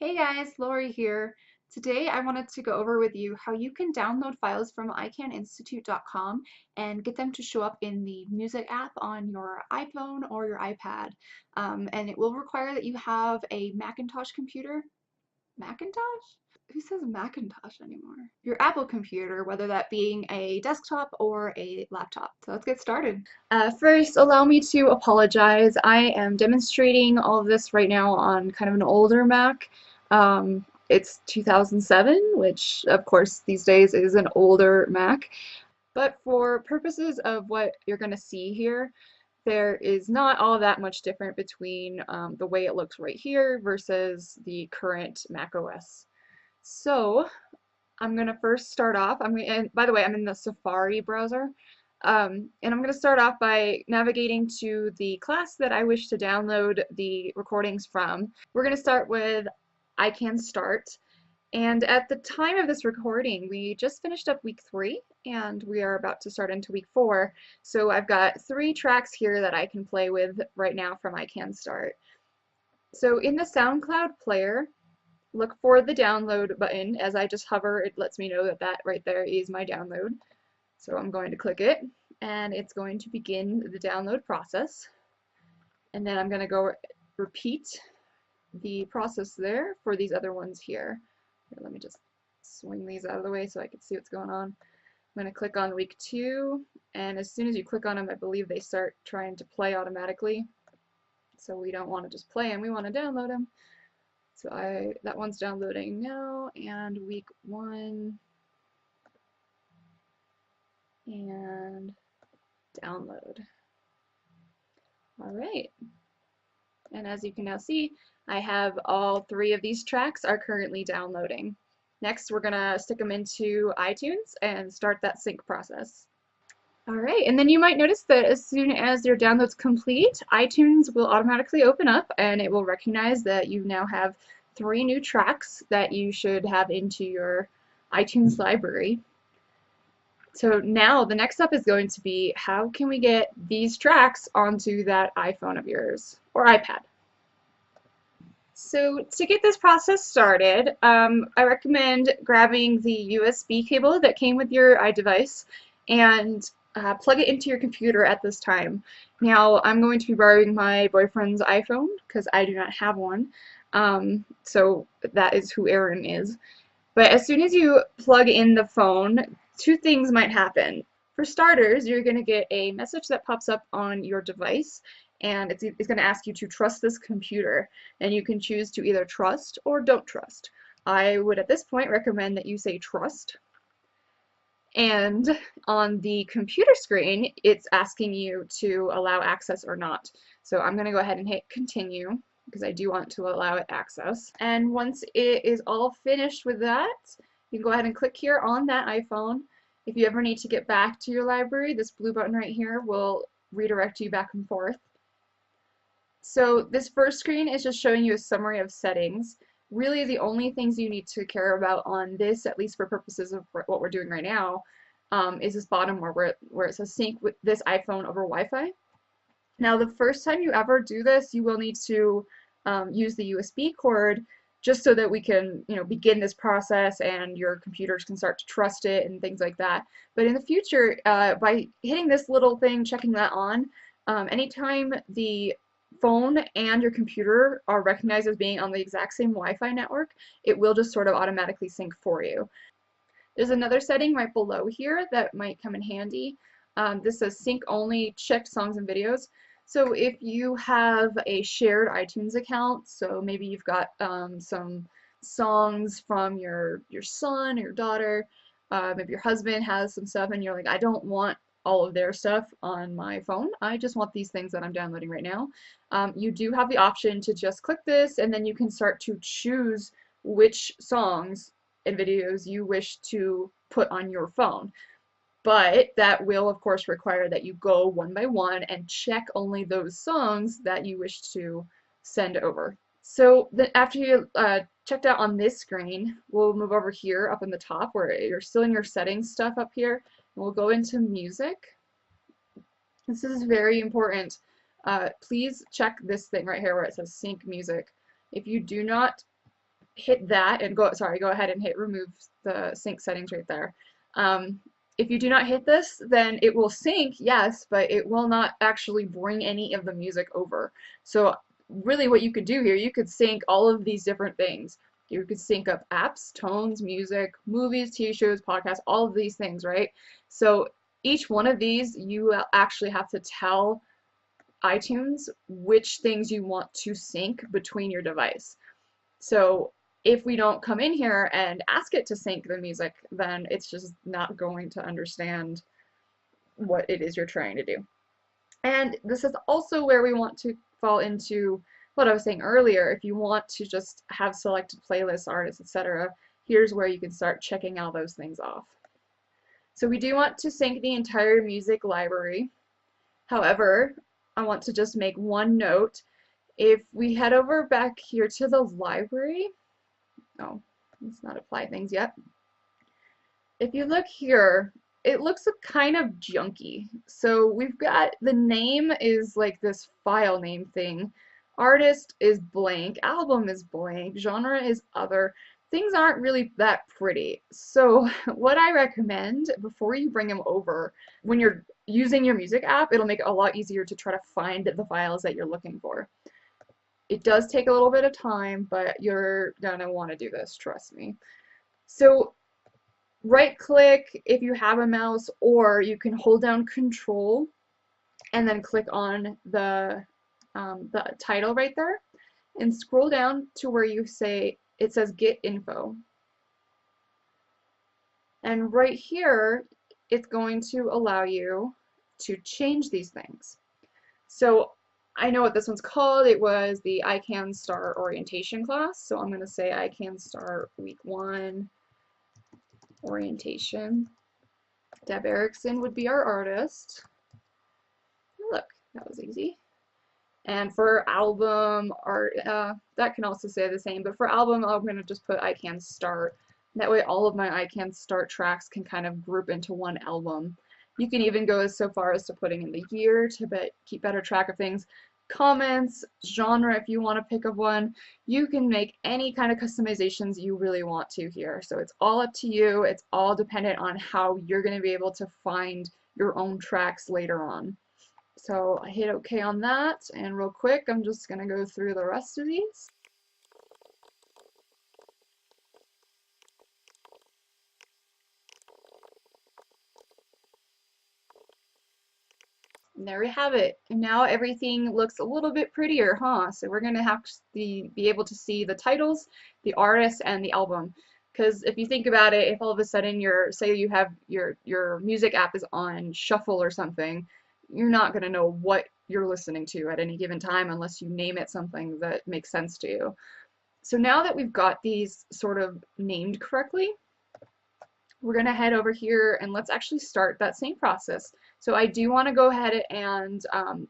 Hey guys, Lori here. Today I wanted to go over with you how you can download files from icaninstitute.com and get them to show up in the music app on your iPhone or your iPad. And it will require that you have a Macintosh computer. Macintosh? Who says Macintosh anymore? Your Apple computer, whether that being a desktop or a laptop. So let's get started. First, allow me to apologize. I am demonstrating all of this right now on kind of an older Mac. It's 2007, which of course these days is an older Mac. But for purposes of what you're going to see here, there is not all that much different between the way it looks right here versus the current Mac OS. So I'm gonna first start off. And by the way, I'm in the Safari browser. And I'm gonna start off by navigating to the class that I wish to download the recordings from. We're gonna start with I Can Start. And at the time of this recording, we just finished up week 3 and we are about to start into week 4. So I've got 3 tracks here that I can play with right now from I Can Start. So in the SoundCloud player, look for the download button. As I just hover, it lets me know that that right there is my download. So I'm going to click it, and it's going to begin the download process. And then I'm going to go repeat the process there for these other ones here. Here, let me just swing these out of the way so I can see what's going on. I'm going to click on week 2, and as soon as you click on them, I believe they start trying to play automatically. So we don't want to just play them, we want to download them. So that one's downloading now, and week 1, and download. All right. And as you can now see, I have all 3 of these tracks are currently downloading. Next, we're gonna stick them into iTunes and start that sync process. All right, and then you might notice that as soon as your download's complete, iTunes will automatically open up and it will recognize that you now have 3 new tracks that you should have into your iTunes library. So now the next step is going to be, how can we get these tracks onto that iPhone of yours or iPad? So to get this process started, I recommend grabbing the USB cable that came with your iDevice and plug it into your computer at this time. Now I'm going to be borrowing my boyfriend's iPhone because I do not have one. So that is who Aaron is. But as soon as you plug in the phone, 2 things might happen. For starters, you're going to get a message that pops up on your device, and it's going to ask you to trust this computer, and you can choose to either trust or don't trust. I would at this point recommend that you say trust. And on the computer screen, it's asking you to allow access or not. So I'm going to go ahead and hit continue because I do want to allow it access. And once it is all finished with that, you can go ahead and click here on that iPhone. If you ever need to get back to your library, this blue button right here will redirect you back and forth. So this first screen is just showing you a summary of settings. Really the only things you need to care about on this, at least for purposes of what we're doing right now, is this bottom where it says sync with this iPhone over Wi-Fi. Now the first time you ever do this, you will need to use the USB cord just so that we can, begin this process and your computers can start to trust it and things like that. But in the future, by hitting this little thing, checking that on, anytime the phone and your computer are recognized as being on the exact same Wi-Fi network, it will just sort of automatically sync for you. There's another setting right below here that might come in handy. This says sync only checked songs and videos. So if you have a shared iTunes account, so maybe you've got some songs from your son or your daughter, maybe your husband has some stuff and you're like, I don't want all of their stuff on my phone. I just want these things that I'm downloading right now. You do have the option to just click this and then you can start to choose which songs and videos you wish to put on your phone. But that will, of course, require that you go one by one and check only those songs that you wish to send over. So then after you checked out on this screen, we'll move over here up in the top where you're still in your settings stuff up here. And we'll go into music. This is very important. Please check this thing right here where it says sync music. If you do not hit that and go ahead and hit remove the sync settings right there. If you do not hit this, then it will sync, yes, but it will not actually bring any of the music over. So really what you could do here, you could sync all of these different things. You could sync up apps, tones, music, movies, TV shows, podcasts, all of these things, right? So each one of these, you actually have to tell iTunes which things you want to sync between your device. So if we don't come in here and ask it to sync the music, then it's just not going to understand what it is you're trying to do. And this is also where we want to fall into what I was saying earlier. If you want to just have selected playlists, artists, etc., here's where you can start checking all those things off. So we do want to sync the entire music library. However, I want to just make one note. If we head over back here to the library, oh, let's not apply things yet. If you look here, it looks kind of junky. So we've got the name is like this file name thing. Artist is blank, album is blank, genre is other. Things aren't really that pretty. So what I recommend before you bring them over, when you're using your music app, it'll make it a lot easier to try to find the files that you're looking for. It does take a little bit of time, but you're gonna want to do this, trust me. So right click if you have a mouse, or you can hold down Control and then click on the title right there and scroll down to where you say it says Get Info. And right here, it's going to allow you to change these things. So I know what this one's called. It was the I Can Start orientation class. So I'm going to say I Can Start week 1 orientation. Deb Erickson would be our artist. Look, that was easy. And for album art, that can also say the same, but for album, I'm going to just put I Can Start. That way all of my I Can Start tracks can kind of group into one album. You can even go so far as to putting in the year to keep better track of things. Comments, genre if you want to pick up one. You can make any kind of customizations you really want to here. So it's all up to you. It's all dependent on how you're going to be able to find your own tracks later on. So I hit OK on that, and real quick, I'm just going to go through the rest of these. And there we have it. And now everything looks a little bit prettier, huh? So we're going to have to be able to see the titles, the artist, and the album. Because if you think about it, if all of a sudden say you have your music app is on shuffle or something, you're not going to know what you're listening to at any given time unless you name it something that makes sense to you. So now that we've got these sort of named correctly, we're going to head over here and let's actually start that same process. So I do want to go ahead and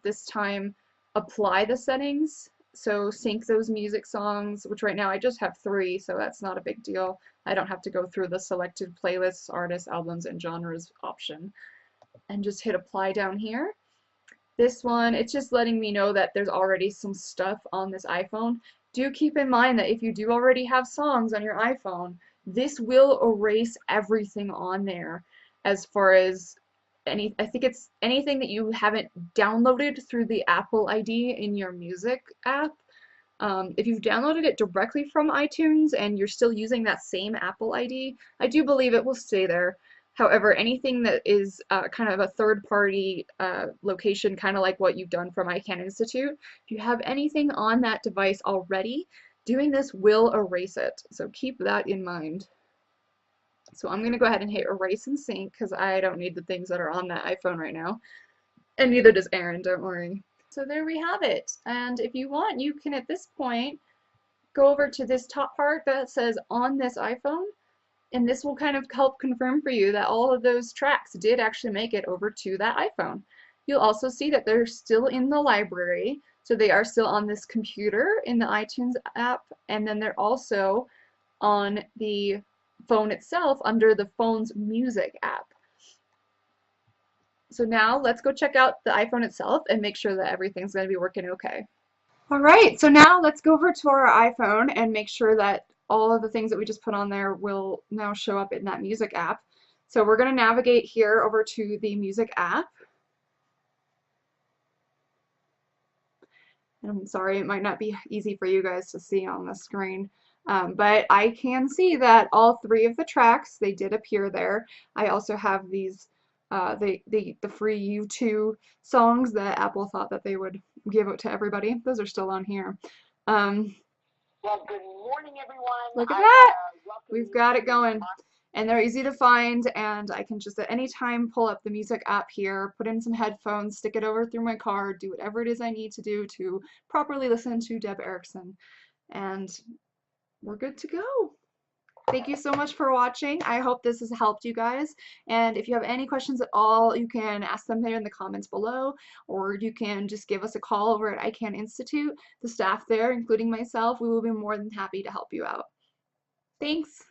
this time apply the settings. So sync those music songs, which right now I just have 3, so that's not a big deal. I don't have to go through the selected playlists, artists, albums, and genres option. And just hit apply down here. This one, it's just letting me know that there's already some stuff on this iPhone. Do keep in mind that if you do already have songs on your iPhone, this will erase everything on there as far as I think it's anything that you haven't downloaded through the Apple ID in your music app. If you've downloaded it directly from iTunes and you're still using that same Apple ID, I do believe it will stay there. However, anything that is kind of a third-party location, kind of like what you've done from ICANN Institute, if you have anything on that device already, doing this will erase it. So keep that in mind. So I'm going to go ahead and hit erase and sync because I don't need the things that are on that iPhone right now. And neither does Aaron, don't worry. So there we have it. And if you want, you can at this point go over to this top part that says on this iPhone. And this will kind of help confirm for you that all of those tracks did actually make it over to that iPhone. You'll also see that they're still in the library, so they are still on this computer in the iTunes app, and then they're also on the phone itself under the phone's music app. So now let's go check out the iPhone itself and make sure that everything's going to be working okay. Alright, so now let's go over to our iPhone and make sure that all of the things that we just put on there will now show up in that music app. So we're going to navigate here over to the music app. And I'm sorry, it might not be easy for you guys to see on the screen. But I can see that all three of the tracks, they did appear there. I also have these, the free U2 songs that Apple thought that they would give out to everybody. Those are still on here. Well, good morning, everyone. Look at that! We've Welcome got it to going. And they're easy to find, and I can just at any time pull up the music app here, put in some headphones, stick it over through my car, do whatever it is I need to do to properly listen to Deb Erickson. And we're good to go. Thank you so much for watching. I hope this has helped you guys. And if you have any questions at all, you can ask them there in the comments below, or you can just give us a call over at ICANN Institute. The staff there, including myself, we will be more than happy to help you out. Thanks.